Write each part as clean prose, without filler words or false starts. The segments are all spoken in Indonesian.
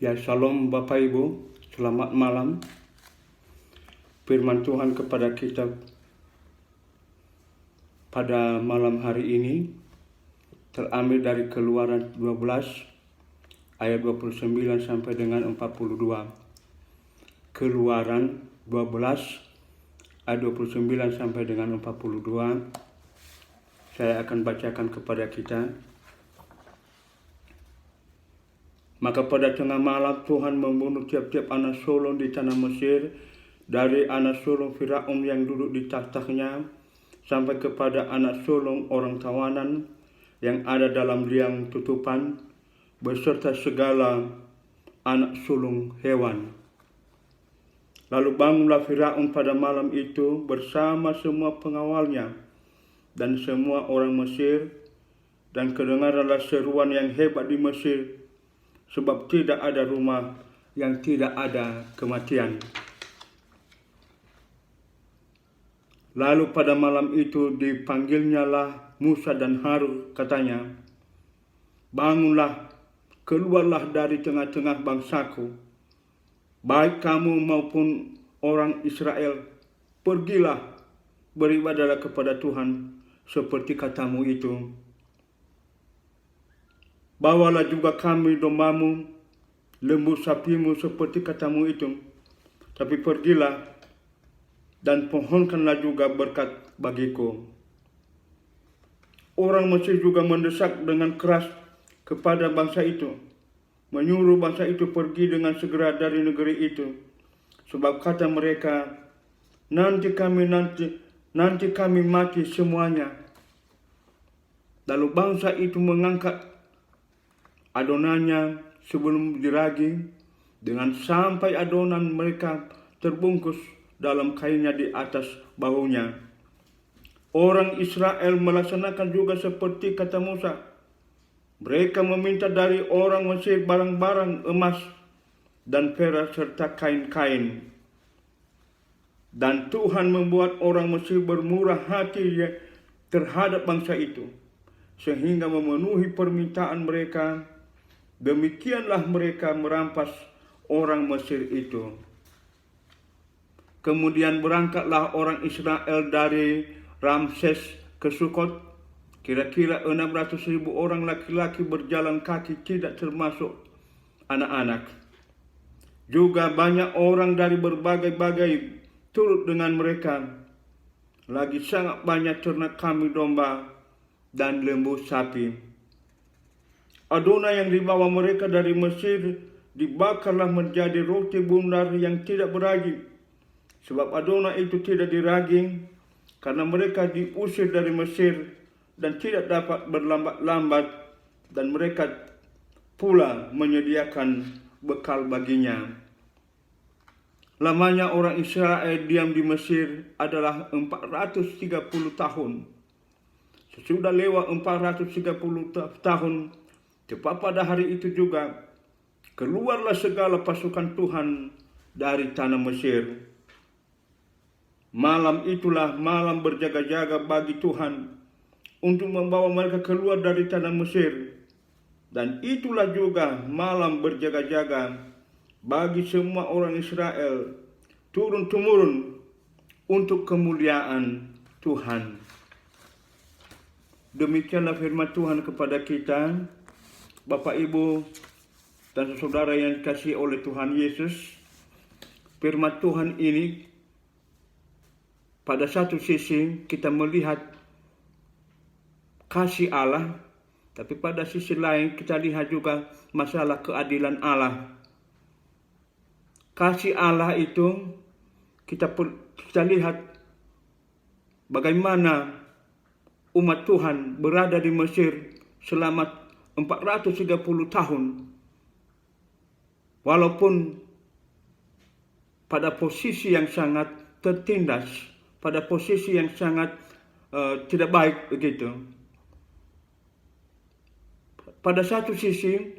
Ya, shalom Bapak Ibu, selamat malam. Firman Tuhan kepada kita pada malam hari ini terambil dari Keluaran 12 ayat 29 sampai dengan 42. Keluaran 12 ayat 29 sampai dengan 42. Saya akan bacakan kepada kita. Maka pada tengah malam Tuhan membunuh tiap-tiap anak sulung di tanah Mesir, dari anak sulung Firaun yang duduk di tahtanya, sampai kepada anak sulung orang tawanan yang ada dalam liang tutupan, beserta segala anak sulung hewan. Lalu bangunlah Firaun pada malam itu bersama semua pengawalnya dan semua orang Mesir, dan kedengaranlah seruan yang hebat di Mesir, sebab tidak ada rumah yang tidak ada kematian. Lalu pada malam itu dipanggilnyalah Musa dan Harun, katanya, bangunlah, keluarlah dari tengah-tengah bangsaku, baik kamu maupun orang Israel, pergilah, beribadahlah kepada Tuhan seperti katamu itu. Bawalah juga kami dombamu, lembu sapimu seperti katamu itu. Tapi pergilah dan pohonkanlah juga berkat bagiku. Orang Mesir juga mendesak dengan keras kepada bangsa itu, menyuruh bangsa itu pergi dengan segera dari negeri itu. Sebab kata mereka, nanti kami mati semuanya. Lalu bangsa itu mengangkat adonannya sebelum diraging, dengan sampai adonan mereka terbungkus dalam kainnya di atas bahunya. Orang Israel melaksanakan juga seperti kata Musa. Mereka meminta dari orang Mesir barang-barang emas dan perak serta kain-kain. Dan Tuhan membuat orang Mesir bermurah hati terhadap bangsa itu, sehingga memenuhi permintaan mereka. Demikianlah mereka merampas orang Mesir itu. Kemudian berangkatlah orang Israel dari Ramses ke Sukot. Kira-kira 600.000 orang laki-laki berjalan kaki, tidak termasuk anak-anak. Juga banyak orang dari berbagai-bagai turut dengan mereka. Lagi sangat banyak ternak kambing domba dan lembu sapi. Adonai yang dibawa mereka dari Mesir dibakarlah menjadi roti bundar yang tidak beraging. Sebab Adonai itu tidak diraging, karena mereka diusir dari Mesir dan tidak dapat berlambat-lambat, dan mereka pula menyediakan bekal baginya. Lamanya orang Israel diam di Mesir adalah 430 tahun. Sesudah lewat 430 tahun, tepat pada hari itu juga, keluarlah segala pasukan Tuhan dari tanah Mesir. Malam itulah malam berjaga-jaga bagi Tuhan untuk membawa mereka keluar dari tanah Mesir. Dan itulah juga malam berjaga-jaga bagi semua orang Israel turun-temurun untuk kemuliaan Tuhan. Demikianlah firman Tuhan kepada kita, Bapak, Ibu, dan saudara yang dikasihi oleh Tuhan Yesus. Firman Tuhan ini pada satu sisi kita melihat kasih Allah, tapi pada sisi lain kita lihat juga masalah keadilan Allah. Kasih Allah itu kita lihat bagaimana umat Tuhan berada di Mesir selama 430 tahun, walaupun pada posisi yang sangat tertindas, pada posisi yang sangat tidak baik begitu. Pada satu sisi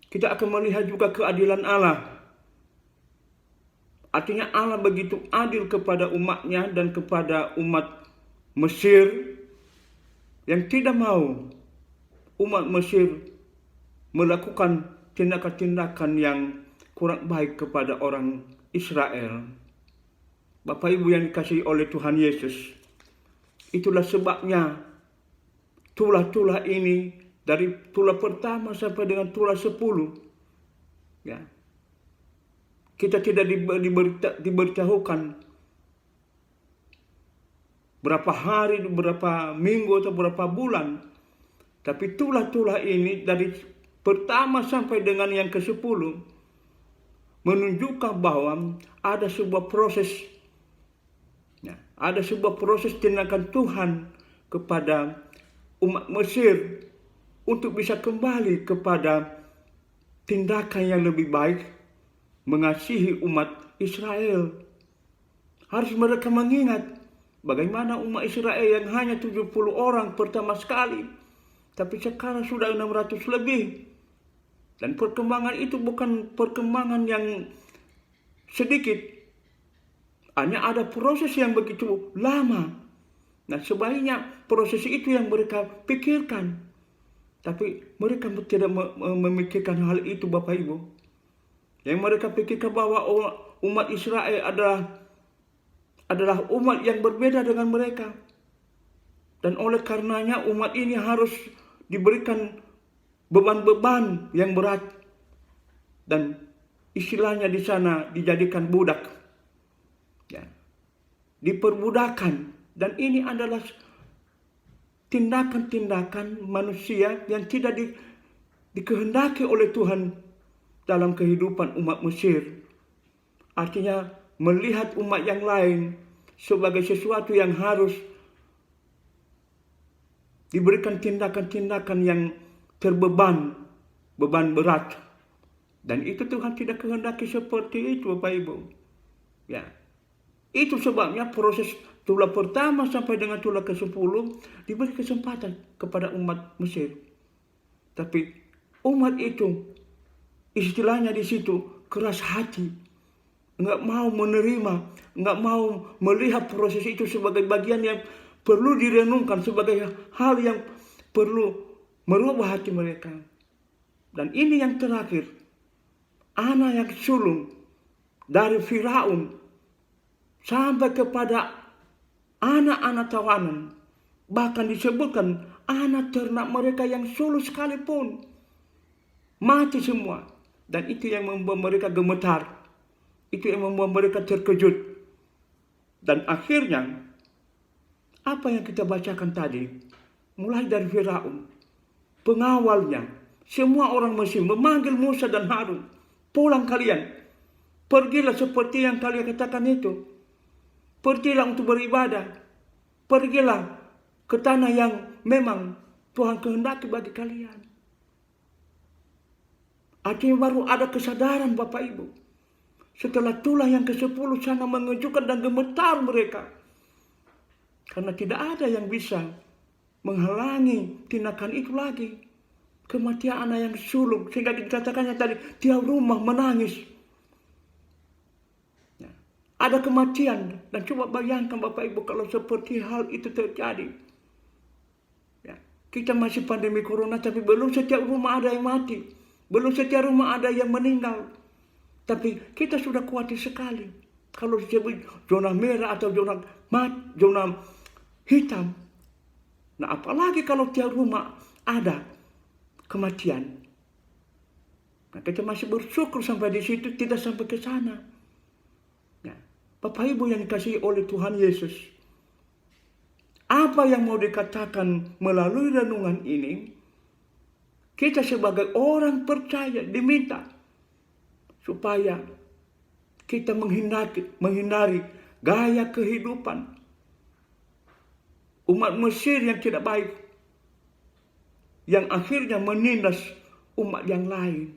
kita akan melihat juga keadilan Allah. Artinya Allah begitu adil kepada umatnya dan kepada umat Mesir yang tidak mau umat Mesir melakukan tindakan-tindakan yang kurang baik kepada orang Israel. Bapak Ibu yang dikasihi oleh Tuhan Yesus, itulah sebabnya tulah-tulah ini dari tulah pertama sampai dengan tulah 10, ya, kita tidak diberitahukan berapa hari, berapa minggu atau berapa bulan, tapi tulah-tulah ini dari pertama sampai dengan yang ke-10 menunjukkan bahwa ada sebuah proses, ya, ada sebuah proses tindakan Tuhan kepada umat Mesir untuk bisa kembali kepada tindakan yang lebih baik, mengasihi umat Israel. Harus mereka mengingat bagaimana umat Israel yang hanya 70 orang pertama sekali, tapi sekarang sudah 600 lebih. Dan perkembangan itu bukan perkembangan yang sedikit. Hanya ada proses yang begitu lama. Nah, sebaiknya proses itu yang mereka pikirkan. Tapi mereka tidak memikirkan hal itu, Bapak Ibu. Yang mereka pikirkan bahwa umat Israel adalah umat yang berbeda dengan mereka. Dan oleh karenanya umat ini harus diberikan beban-beban yang berat. Dan istilahnya di sana dijadikan budak. Ya, diperbudakan. Dan ini adalah tindakan-tindakan manusia yang tidak dikehendaki oleh Tuhan dalam kehidupan umat Mesir. Artinya melihat umat yang lain sebagai sesuatu yang harus diberikan tindakan-tindakan yang terbeban, beban berat. Dan itu Tuhan tidak kehendaki seperti itu, Bapak Ibu. Ya. Itu sebabnya proses tulah pertama sampai dengan tulah ke-10 diberi kesempatan kepada umat Mesir. Tapi umat itu istilahnya di situ keras hati, enggak mau menerima, enggak mau melihat proses itu sebagai bagian yang perlu direnungkan, sebagai hal yang perlu merubah hati mereka. Dan ini yang terakhir, anak yang sulung dari Firaun sampai kepada anak-anak tawanan. Bahkan disebutkan anak ternak mereka yang sulung sekalipun mati semua. Dan itu yang membuat mereka gemetar. Itu yang membuat mereka terkejut. Dan akhirnya apa yang kita bacakan tadi, mulai dari Firaun, pengawalnya, semua orang Mesir memanggil Musa dan Harun, pulang kalian, pergilah seperti yang kalian katakan itu, pergilah untuk beribadah, pergilah ke tanah yang memang Tuhan kehendaki bagi kalian. Artinya baru ada kesadaran, Bapak Ibu. Setelah tulah yang ke-10 sangat mengejutkan dan gemetar mereka. Karena tidak ada yang bisa menghalangi tindakan itu lagi. Kematian anak yang sulung. Sehingga dikatakannya tadi, tiap rumah menangis. Ya, ada kematian. Dan coba bayangkan Bapak Ibu kalau seperti hal itu terjadi. Ya, kita masih pandemi corona, tapi belum setiap rumah ada yang mati. Belum setiap rumah ada yang meninggal. Tapi kita sudah khawatir sekali. Kalau disebut zona merah atau zona hitam. Nah, apalagi kalau tiap rumah ada kematian. Nah, kita masih bersyukur sampai di situ, tidak sampai ke sana. Nah, Bapak Ibu yang dikasihi oleh Tuhan Yesus, apa yang mau dikatakan melalui renungan ini? Kita sebagai orang percaya diminta supaya kita menghindari gaya kehidupan umat Mesir yang tidak baik, yang akhirnya menindas umat yang lain.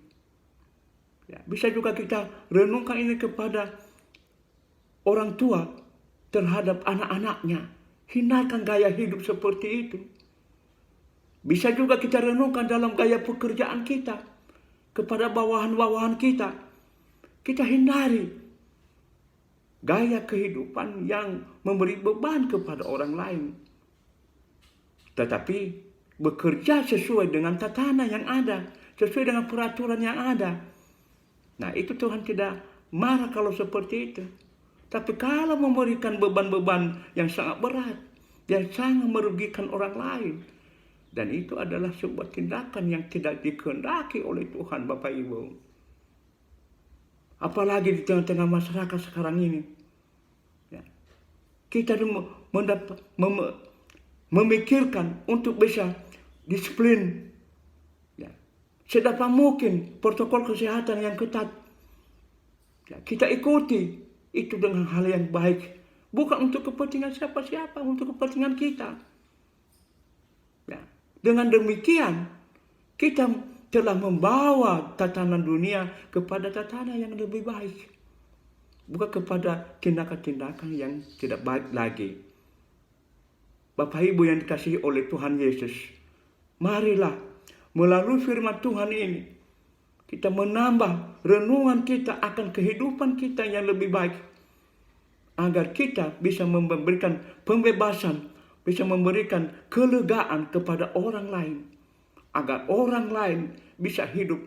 Ya, bisa juga kita renungkan ini kepada orang tua terhadap anak-anaknya. Hindarkan gaya hidup seperti itu. Bisa juga kita renungkan dalam gaya pekerjaan kita kepada bawahan-bawahan kita. Kita hindari gaya kehidupan yang memberi beban kepada orang lain. Tetapi bekerja sesuai dengan tatanan yang ada, sesuai dengan peraturan yang ada. Nah, itu Tuhan tidak marah kalau seperti itu. Tapi kalau memberikan beban-beban yang sangat berat, yang sangat merugikan orang lain, dan itu adalah sebuah tindakan yang tidak dikehendaki oleh Tuhan, Bapak Ibu. Apalagi di tengah-tengah masyarakat sekarang ini. Ya. Kita memikirkan untuk bisa disiplin. Ya. Sedapat mungkin protokol kesehatan yang ketat. Ya, kita ikuti itu dengan hal yang baik. Bukan untuk kepentingan siapa-siapa, untuk kepentingan kita. Ya. Dengan demikian, kita telah membawa tatanan dunia kepada tatanan yang lebih baik. Bukan kepada tindakan-tindakan yang tidak baik lagi. Bapak Ibu yang dikasihi oleh Tuhan Yesus, marilah melalui firman Tuhan ini, kita menambah renungan kita akan kehidupan kita yang lebih baik. Agar kita bisa memberikan pembebasan, bisa memberikan kelegaan kepada orang lain. Agar orang lain bisa hidup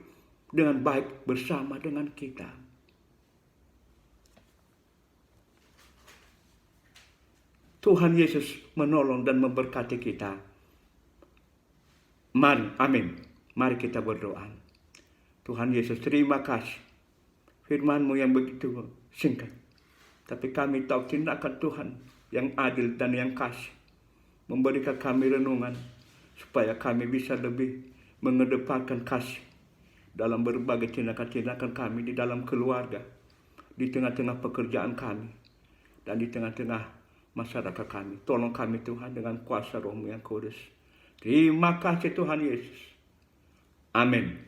dengan baik bersama dengan kita. Tuhan Yesus menolong dan memberkati kita. Mari, amin. Mari kita berdoa. Tuhan Yesus, terima kasih. Firman-Mu yang begitu singkat. Tapi kami tahu tindakan Tuhan yang adil dan yang kasih. Memberikan kami renungan supaya kami bisa lebih mengedepankan kasih dalam berbagai tindakan-tindakan kami di dalam keluarga, di tengah-tengah pekerjaan kami, dan di tengah-tengah masyarakat kami. Tolong kami Tuhan dengan kuasa Roh-Mu yang kudus. Terima kasih Tuhan Yesus. Amin.